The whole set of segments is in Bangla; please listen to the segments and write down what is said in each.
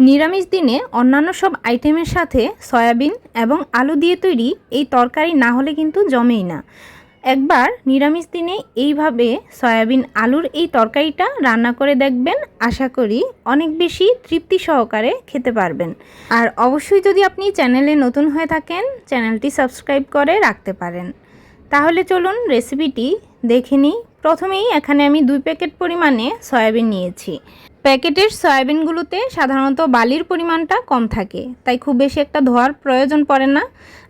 নিরামিষ দিনে অন্যান্য সব আইটেমের সাথে সয়াবিন এবং আলু দিয়ে তৈরি এই তরকারি না হলে কিন্তু জমেই না। একবার নিরামিষ দিনে এইভাবে সয়াবিন আলুর এই তরকারিটা রান্না করে দেখবেন, আশা করি অনেক বেশি তৃপ্তি সহকারে খেতে পারবেন। আর অবশ্যই যদি আপনি চ্যানেলে নতুন হয়ে থাকেন, চ্যানেলটি সাবস্ক্রাইব করে রাখতে পারেন। তাহলে চলুন রেসিপিটি দেখে নিই। প্রথমেই এখানে আমি 2 প্যাকেট পরিমাণে সয়াবিন নিয়েছি। প্যাকেটের সয়াবিনগুলোতে সাধারণত বালির পরিমাণটা কম থাকে, তাই খুব বেশি একটা ধোয়ার প্রয়োজন পড়ে না।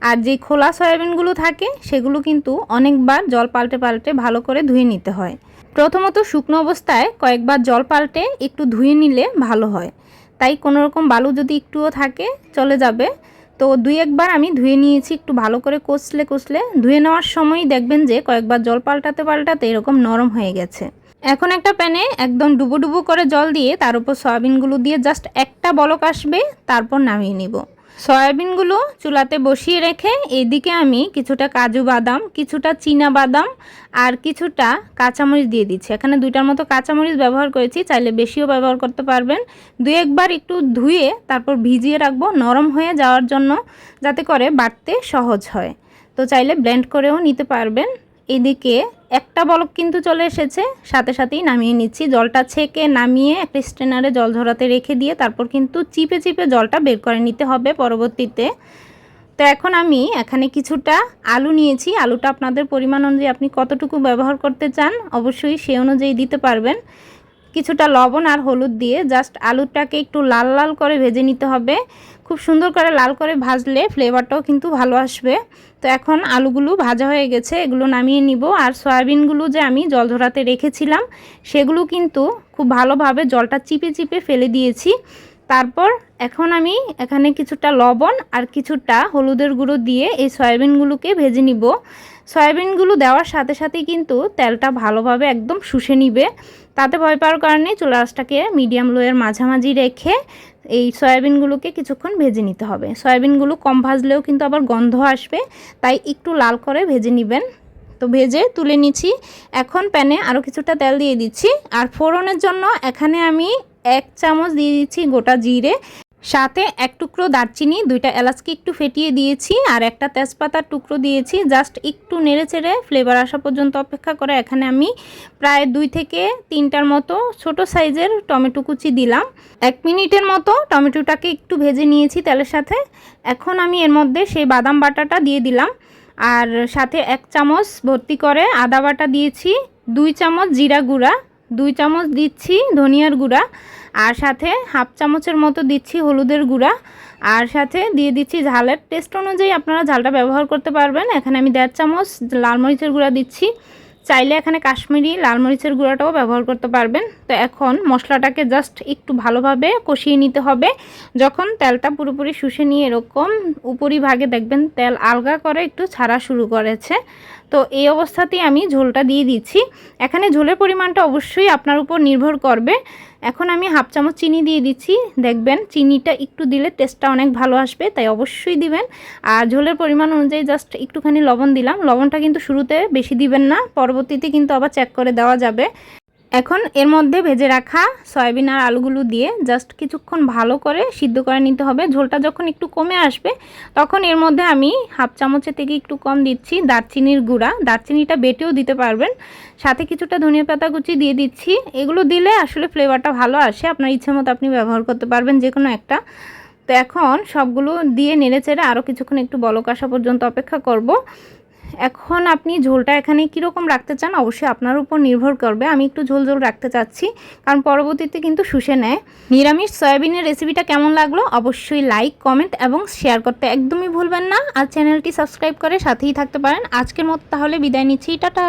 আর যে খোলা সয়াবিনগুলো থাকে সেগুলো কিন্তু অনেকবার জল পাল্টে পাল্টে ভালো করে ধুয়ে নিতে হয়। প্রথমত শুকনো অবস্থায় কয়েকবার জল পাল্টে একটু ধুয়ে নিলে ভালো হয়, তাই কোনো রকম বালু যদি একটুও থাকে চলে যাবে। তো 2-1 বার আমি ধুয়ে নিয়েছি, একটু ভালো করে কষলে ধুয়ে নেওয়ার সময় দেখবেন যে কয়েকবার জল পাল্টাতে পাল্টাতে এরকম নরম হয়ে গেছে। এখন একটা প্যানে একদম ডুবো ডুবো করে জল দিয়ে তার উপর সয়াবিনগুলো দিয়ে জাস্ট একটা বলক আসবে, তারপর নামিয়ে নিব। সয়াবিনগুলো চুলাতে বসিয়ে রেখে এইদিকে আমি কিছুটা কাজু বাদাম, কিছুটা চীনা বাদাম আর কিছুটা কাঁচামরিচ দিয়ে দিচ্ছি। এখানে 2টার মতো কাঁচামরিচ ব্যবহার করেছি, চাইলে বেশিও ব্যবহার করতে পারবেন। 2-1 বার একটু ধুয়ে তারপর ভিজিয়ে রাখবো নরম হয়ে যাওয়ার জন্য, যাতে করে বাটতে সহজ হয়। তো চাইলে ব্লেন্ড করেও নিতে পারবেন। এদিকে একটা বলক কিন্তু চলে এসেছে, সাথে সাথেই নামিয়ে নিচ্ছি। জলটা ছেঁকে নামিয়ে একটা স্ট্রেনারে জল ঝরাতে রেখে দিয়ে তারপর কিন্তু চিপে চিপে জলটা বের করে নিতে হবে পরবর্তীতে। তো এখন আমি এখানে কিছুটা আলু নিয়েছি। আলুটা আপনাদের পরিমাণ অনুযায়ী আপনি কতটুকু ব্যবহার করতে চান অবশ্যই সেই অনুযায়ী দিতে পারবেন। কিছুটা লবণ আর হলুদ দিয়ে জাস্ট আলুটাকে একটু লাল লাল করে ভেজে নিতে হবে। খুব সুন্দর করে লাল করে ভাজলে ফ্লেভারটাও কিন্তু ভালো আসবে। তো এখন আলুগুলো ভাজা হয়ে গেছে, এগুলো নামিয়ে নিব। আর সয়াবিনগুলো যে আমি জল ঝরাতে রেখেছিলাম সেগুলো কিন্তু খুব ভালোভাবে জলটা চিপে চিপে ফেলে দিয়েছি। তারপর এখন আমি এখানে কিছুটা লবণ আর কিছুটা হলুদের গুঁড়ো দিয়ে এই সয়াবিনগুলোকে ভেজে নিব। সয়াবিনগুলো দেওয়ার সাথে সাথেই কিন্তু তেলটা ভালোভাবে একদম শুষে নিবে। তাতে ভয় পাওয়ার কারণে চুলা আঁচটাকে মিডিয়াম লোয়ের মাঝামাঝি রেখে এই সয়াবিনগুলোকে কিছুক্ষণ ভেজে নিতে হবে। সয়াবিনগুলো কম ভাজলেও কিন্তু আবার গন্ধ আসবে, তাই একটু লাল করে ভেজে নেবেন। তো ভেজে তুলে নিচ্ছি। এখন প্যানে আরও কিছুটা তেল দিয়ে দিচ্ছি। আর ফোড়নের জন্য এখানে আমি 1 চামচ দিয়ে দিচ্ছি গোটা জিরে, সাথে 1 টুকরো দারচিনি, 2টা এলাচকে একটু ফেটিয়ে দিয়েছি আর একটা তেজপাতার টুকরো দিয়েছি। জাস্ট একটু নেড়ে চেড়ে ফ্লেভার আসা পর্যন্ত অপেক্ষা করে এখানে আমি প্রায় 2 থেকে 3টার মতো ছোট সাইজের টমেটো কুচি দিলাম। 1 মিনিটের মতো টমেটোটাকে একটু ভেজে নিয়েছি তেলের সাথে। এখন আমি এর মধ্যে সেই বাদাম বাটাটা দিয়ে দিলাম আর সাথে 1 চামচ ভর্তি করে আদা বাটা দিয়েছি, 2 চামচ জিরা গুঁড়া, 2 চামচ দিচ্ছি ধনিয়ার গুঁড়া আর সাথে 1/2 চামচের মতো দিচ্ছি হলুদের গুঁড়া আর সাথে দিয়ে দিচ্ছি ঝালের টেস্ট অনুযায়ী আপনারা ঝালটা ব্যবহার করতে পারবেন। এখানে আমি 1.5 চামচ লাল মরিচের গুঁড়া দিচ্ছি, চাইলে এখানে কাশ্মীরি লাল মরিচের গুঁড়াটাও ব্যবহার করতে পারবেন। তো এখন মশলাটাকে জাস্ট একটু ভালোভাবে কষিয়ে নিতে হবে। যখন তেলটা পুরোপুরি শুষে নিয়ে এরকম উপরিভাগে দেখবেন তেল আলগা করে একটু ছাড়া শুরু করেছে, তো এই অবস্থাতেই আমি ঝোলটা দিয়ে দিচ্ছি। এখানে ঝোলের পরিমাণটা অবশ্যই আপনার উপর নির্ভর করবে। এখন আমি 1/2 চামচ চিনি দিয়ে দিচ্ছি। দেখবেন চিনিটা একটু দিলে টেস্টটা অনেক ভালো আসবে, তাই অবশ্যই দিবেন। আর ঝোলের পরিমাণ অনুযায়ী জাস্ট একটুখানি লবণ দিলাম। লবণটা কিন্তু শুরুতে বেশি দিবেন না, পরবর্তীতে কিন্তু আবার চেক করে দেওয়া যাবে। এখন এর মধ্যে ভেজে রাখা সয়াবিন আর আলুগুলো দিয়ে জাস্ট কিছুক্ষণ ভালো করে সিদ্ধ করে নিতে হবে। ঝোলটা যখন একটু কমে আসবে তখন এর মধ্যে আমি 1/2 চামচের থেকে একটু কম দিচ্ছি দারচিনির গুঁড়া। দারচিনিটা বেটেও দিতে পারবেন। সাথে কিছুটা ধনিয়া পাতা কুচি দিয়ে দিচ্ছি। এগুলো দিলে আসলে ফ্লেভারটা ভালো আসে, আপনার ইচ্ছে মতো আপনি ব্যবহার করতে পারবেন যে কোনো একটা। তো এখন সবগুলো দিয়ে নেড়েচেড়ে আরও কিছুক্ষণ একটু বলক আসা পর্যন্ত অপেক্ষা করব। এখন আপনি ঝোলটা এখানে কীরকম রাখতে চান অবশ্যই আপনার উপর নির্ভর করবে। আমি একটু ঝোল ঝোল রাখতে চাচ্ছি, কারণ পরবর্তীতে কিন্তু শুষে নেয়। নিরামিষ সয়াবিনের রেসিপিটা কেমন লাগলো অবশ্যই লাইক, কমেন্ট এবং শেয়ার করতে একদমই ভুলবেন না। আর চ্যানেলটি সাবস্ক্রাইব করে সাথেই থাকতে পারেন। আজকের মতো তাহলে বিদায় নিচ্ছি, টাটা।